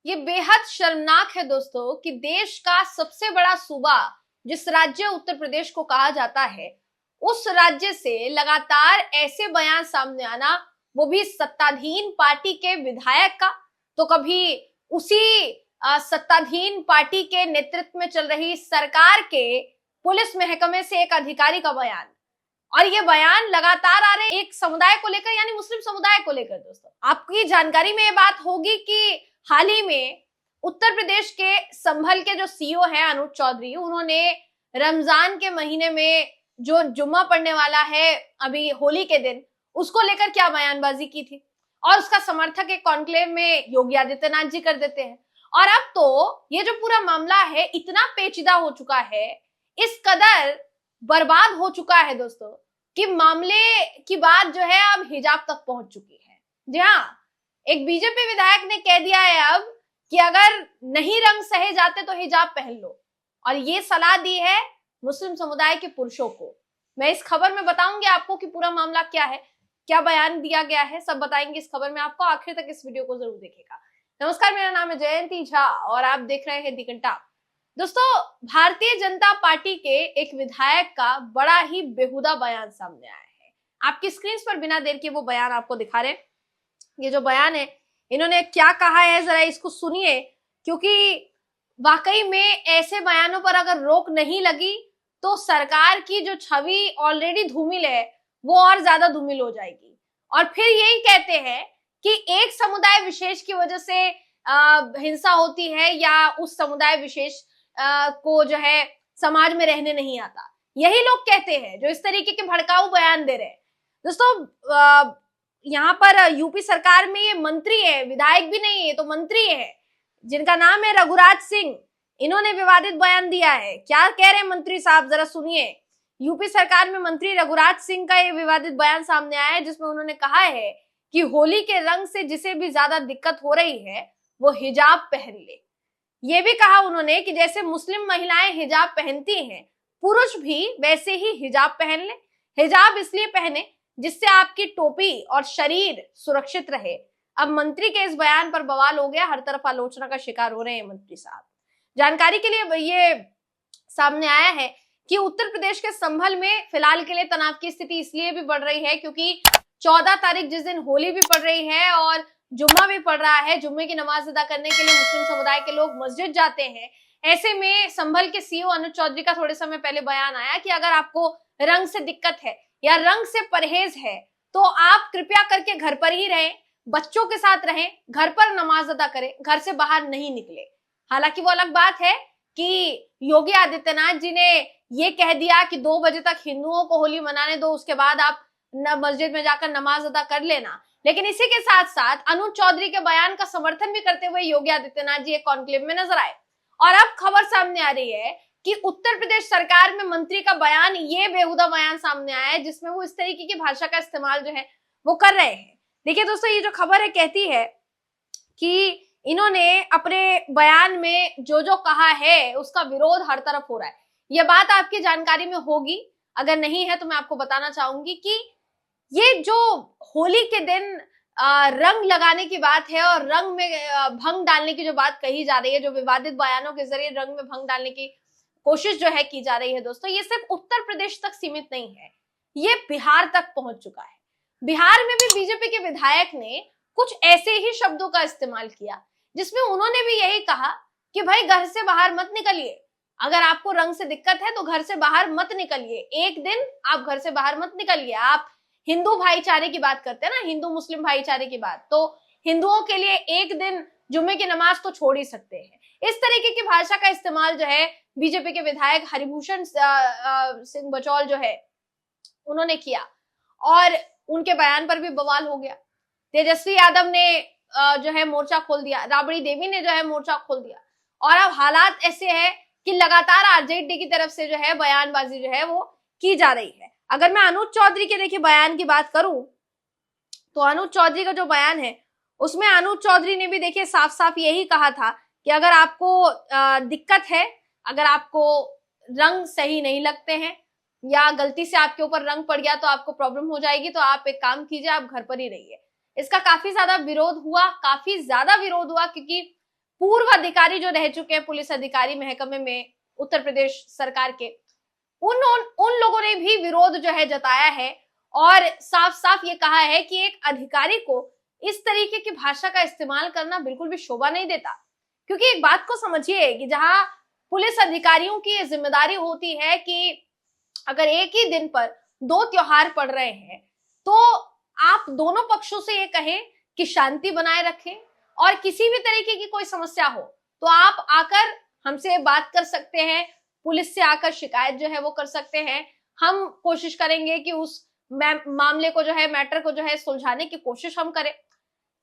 ये बेहद शर्मनाक है दोस्तों कि देश का सबसे बड़ा सूबा जिस राज्य उत्तर प्रदेश को कहा जाता है, उस राज्य से लगातार ऐसे बयान सामने आना, वो भी सत्ताधीन पार्टी के विधायक का, तो कभी उसी सत्ताधीन पार्टी के नेतृत्व में चल रही सरकार के पुलिस महकमे से एक अधिकारी का बयान। और ये बयान लगातार आ रहे एक समुदाय को लेकर, यानी मुस्लिम समुदाय को लेकर। दोस्तों, आपकी जानकारी में ये बात होगी कि हाल ही में उत्तर प्रदेश के संभल के जो सीईओ हैं अनुज चौधरी, उन्होंने रमजान के महीने में जो जुम्मा पड़ने वाला है अभी होली के दिन, उसको लेकर क्या बयानबाजी की थी। और उसका समर्थक एक कॉन्क्लेव में योगी आदित्यनाथ जी कर देते हैं। और अब तो ये जो पूरा मामला है इतना पेचीदा हो चुका है, इस कदर बर्बाद हो चुका है दोस्तों, कि मामले की बात जो है अब हिजाब तक पहुंच चुकी है। जी हाँ, एक बीजेपी विधायक ने कह दिया है अब कि अगर नहीं रंग सहे जाते तो हिजाब पहन लो, और ये सलाह दी है मुस्लिम समुदाय के पुरुषों को। मैं इस खबर में बताऊंगी आपको कि पूरा मामला क्या है, क्या बयान दिया गया है, सब बताएंगे इस खबर में आपको। आखिर तक इस वीडियो को जरूर देखिएगा। नमस्कार, मेरा नाम है जयंती झा और आप देख रहे हैं दी घंटा। दोस्तों, भारतीय जनता पार्टी के एक विधायक का बड़ा ही बेहुदा बयान सामने आया है। आपकी स्क्रीन पर बिना देर के वो बयान आपको दिखा रहे हैं। ये जो बयान है, इन्होंने क्या कहा है जरा इसको सुनिए, क्योंकि वाकई में ऐसे बयानों पर अगर रोक नहीं लगी तो सरकार की जो छवि ऑलरेडी धूमिल है वो और ज्यादा धूमिल हो जाएगी। और फिर यही कहते हैं कि एक समुदाय विशेष की वजह से हिंसा होती है या उस समुदाय विशेष को जो है समाज में रहने नहीं आता। यही लोग कहते हैं जो इस तरीके के भड़काऊ बयान दे रहे हैं। दोस्तों, यहाँ पर यूपी सरकार में ये मंत्री है, विधायक भी नहीं है तो मंत्री है, जिनका नाम है रघुराज सिंह। इन्होंने विवादित बयान दिया है। क्या कह रहे हैं मंत्री साहब, जरा सुनिए। यूपी सरकार में मंत्री रघुराज सिंह का ये विवादित बयान सामने आया है, जिसमें उन्होंने कहा है कि होली के रंग से जिसे भी ज्यादा दिक्कत हो रही है वो हिजाब पहन ले। ये भी कहा उन्होंने कि जैसे मुस्लिम महिलाएं हिजाब पहनती हैं, पुरुष भी वैसे ही हिजाब पहन ले। हिजाब इसलिए पहने जिससे आपकी टोपी और शरीर सुरक्षित रहे। अब मंत्री के इस बयान पर बवाल हो गया, हर तरफ आलोचना का शिकार हो रहे हैं मंत्री साहब। जानकारी के लिए ये सामने आया है कि उत्तर प्रदेश के संभल में फिलहाल के लिए तनाव की स्थिति इसलिए भी बढ़ रही है क्योंकि 14 तारीख जिस दिन होली भी पड़ रही है और जुम्मा भी पड़ रहा है। जुम्मे की नमाज अदा करने के लिए मुस्लिम समुदाय के लोग मस्जिद जाते हैं। ऐसे में संभल के सीईओ अनुज चौधरी का थोड़े समय पहले बयान आया कि अगर आपको रंग से दिक्कत है या रंग से परहेज है तो आप कृपया करके घर पर ही रहें, बच्चों के साथ रहें, घर पर नमाज अदा करें, घर से बाहर नहीं निकले। हालांकि वो अलग बात है कि योगी आदित्यनाथ जी ने ये कह दिया कि 2 बजे तक हिंदुओं को होली मनाने दो, उसके बाद आप मस्जिद में जाकर नमाज अदा कर लेना। लेकिन इसी के साथ साथ अनुज चौधरी के बयान का समर्थन भी करते हुए योगी आदित्यनाथ जी एक कॉन्क्लेव में नजर आए। और अब खबर सामने आ रही है कि उत्तर प्रदेश सरकार में मंत्री का बयान, ये बेहुदा बयान सामने आया है जिसमें वो इस तरीके की भाषा का इस्तेमाल जो है वो कर रहे हैं। देखिए दोस्तों, ये जो खबर है कहती है कि इन्होंने अपने बयान में जो जो कहा है उसका विरोध हर तरफ हो रहा है। यह बात आपकी जानकारी में होगी, अगर नहीं है तो मैं आपको बताना चाहूंगी कि ये जो होली के दिन रंग लगाने की बात है और रंग में भंग डालने की जो बात कही जा रही है, जो विवादित बयानों के जरिए रंग में भंग डालने की कोशिश जो है की जा रही है दोस्तों, ये सिर्फ उत्तर प्रदेश तक सीमित नहीं है, ये बिहार तक पहुंच चुका है। बिहार में भी बीजेपी के विधायक ने कुछ ऐसे ही शब्दों का इस्तेमाल किया जिसमें उन्होंने भी यही कहा कि भाई घर से बाहर मत निकलिए, अगर आपको रंग से दिक्कत है तो घर से बाहर मत निकलिए, एक दिन आप घर से बाहर मत निकलिए। आप हिंदू भाईचारे की बात करते हैं ना, हिंदू मुस्लिम भाईचारे की बात, तो हिंदुओं के लिए एक दिन जुम्मे की नमाज तो छोड़ ही सकते हैं। इस तरीके की भाषा का इस्तेमाल जो है बीजेपी के विधायक हरिभूषण सिंह बचौल जो है उन्होंने किया और उनके बयान पर भी बवाल हो गया। तेजस्वी यादव ने जो है मोर्चा खोल दिया, राबड़ी देवी ने जो है मोर्चा खोल दिया। और अब हालात ऐसे है कि लगातार आरजेडी की तरफ से जो है बयानबाजी जो है वो की जा रही है। अगर मैं अनुज चौधरी के देखिए बयान की बात करूं तो अनुज चौधरी का जो बयान है उसमें अनुज चौधरी ने भी देखिए साफ साफ यही कहा था कि अगर आपको दिक्कत है, अगर आपको रंग सही नहीं लगते हैं या गलती से आपके ऊपर रंग पड़ गया तो आपको प्रॉब्लम हो जाएगी, तो आप एक काम कीजिए, आप घर पर ही रहिए। इसका काफी ज्यादा विरोध हुआ क्योंकि पूर्व अधिकारी जो रह चुके हैं, पुलिस अधिकारी महकमे में उत्तर प्रदेश सरकार के, उन लोगों ने भी विरोध जो है जताया है और साफ साफ ये कहा है कि एक अधिकारी को इस तरीके की भाषा का इस्तेमाल करना बिल्कुल भी शोभा नहीं देता। क्योंकि एक बात को समझिए कि जहां पुलिस अधिकारियों की जिम्मेदारी होती है कि अगर एक ही दिन पर 2 त्योहार पड़ रहे हैं तो आप दोनों पक्षों से ये कहें कि शांति बनाए रखें और किसी भी तरीके की कोई समस्या हो तो आप आकर हमसे बात कर सकते हैं, पुलिस से आकर शिकायत जो है वो कर सकते हैं। हम कोशिश करेंगे कि उस मामले को जो है, मैटर को जो है सुलझाने की कोशिश हम करें।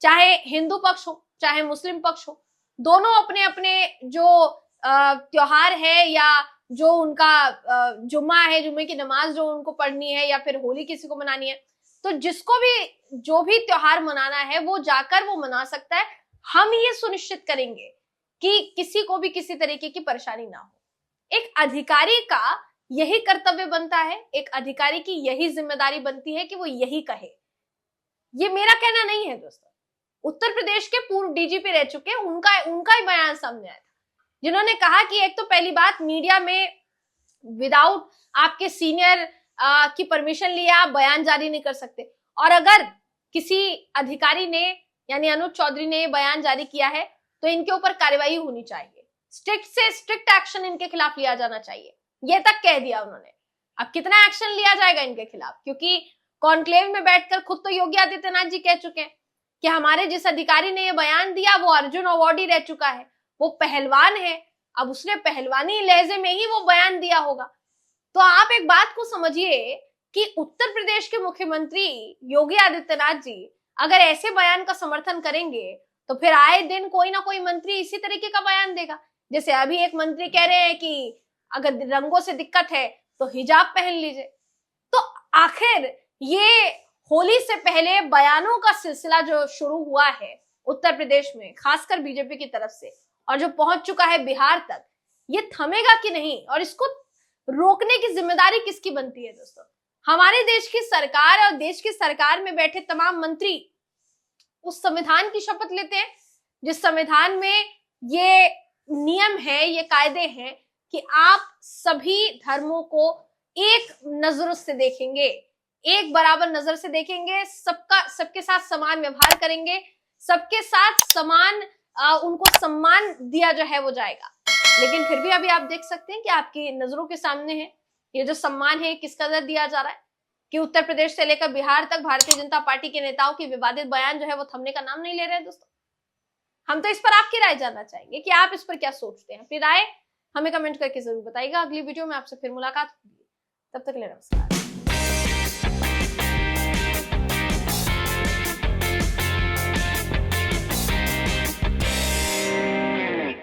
चाहे हिंदू पक्ष हो चाहे मुस्लिम पक्ष हो, दोनों अपने अपने जो त्योहार है या जो उनका जुम्मा है, जुम्मे की नमाज जो उनको पढ़नी है या फिर होली किसी को मनानी है, तो जिसको भी जो भी त्योहार मनाना है वो जाकर वो मना सकता है। हम ये सुनिश्चित करेंगे कि किसी को भी किसी तरीके की परेशानी ना हो। एक अधिकारी का यही कर्तव्य बनता है, एक अधिकारी की यही जिम्मेदारी बनती है कि वो यही कहे। ये मेरा कहना नहीं है दोस्तों, उत्तर प्रदेश के पूर्व डीजीपी रह चुके हैं, उनका ही बयान सामने आया था, जिन्होंने कहा कि एक तो पहली बात, मीडिया में विदाउट आपके सीनियर की परमिशन लिए आप बयान जारी नहीं कर सकते, और अगर किसी अधिकारी ने यानी अनुज चौधरी ने बयान जारी किया है तो इनके ऊपर कार्रवाई होनी चाहिए, स्ट्रिक्ट से स्ट्रिक्ट एक्शन इनके खिलाफ लिया जाना चाहिए, ये तक कह दिया उन्होंने। अब कितना एक्शन लिया जाएगा इनके खिलाफ, क्योंकि कॉन्क्लेव में बैठकर खुद तो योगी आदित्यनाथ जी कह चुके हैं कि हमारे जिस अधिकारी ने ये बयान दिया वो अर्जुन अवार्डी रह चुका है, वो पहलवान है, अब उसने पहलवानी लहजे में ही वो बयान दिया होगा। तो आप एक बात को समझिए कि उत्तर प्रदेश के मुख्यमंत्री योगी आदित्यनाथ जी अगर ऐसे बयान का समर्थन करेंगे तो फिर आए दिन कोई ना कोई मंत्री इसी तरीके का बयान देगा। जैसे अभी एक मंत्री कह रहे हैं कि अगर रंगों से दिक्कत है तो हिजाब पहन लीजिए। तो आखिर ये होली से पहले बयानों का सिलसिला जो शुरू हुआ है उत्तर प्रदेश में, खासकर बीजेपी की तरफ से, और जो पहुंच चुका है बिहार तक, ये थमेगा कि नहीं और इसको रोकने की जिम्मेदारी किसकी बनती है दोस्तों? हमारे देश की सरकार और देश की सरकार में बैठे तमाम मंत्री उस संविधान की शपथ लेते हैं जिस संविधान में ये नियम है, ये कायदे हैं कि आप सभी धर्मों को एक नजर से देखेंगे, एक बराबर नजर से देखेंगे, सबके साथ समान व्यवहार करेंगे, सबके साथ समान उनको सम्मान दिया जो है वो जाएगा। लेकिन फिर भी अभी आप देख सकते हैं कि आपकी नजरों के सामने है ये जो सम्मान है किस कदर दिया जा रहा है कि उत्तर प्रदेश से लेकर बिहार तक भारतीय जनता पार्टी के नेताओं की विवादित बयान जो है वो थमने का नाम नहीं ले रहे हैं दोस्तों। हम तो इस पर आपकी राय जानना चाहेंगे कि आप इस पर क्या सोचते हैं। अपनी राय हमें कमेंट करके जरूर बताइएगा। अगली वीडियो में आपसे फिर मुलाकात होगी, तब तक के लिए नमस्कार।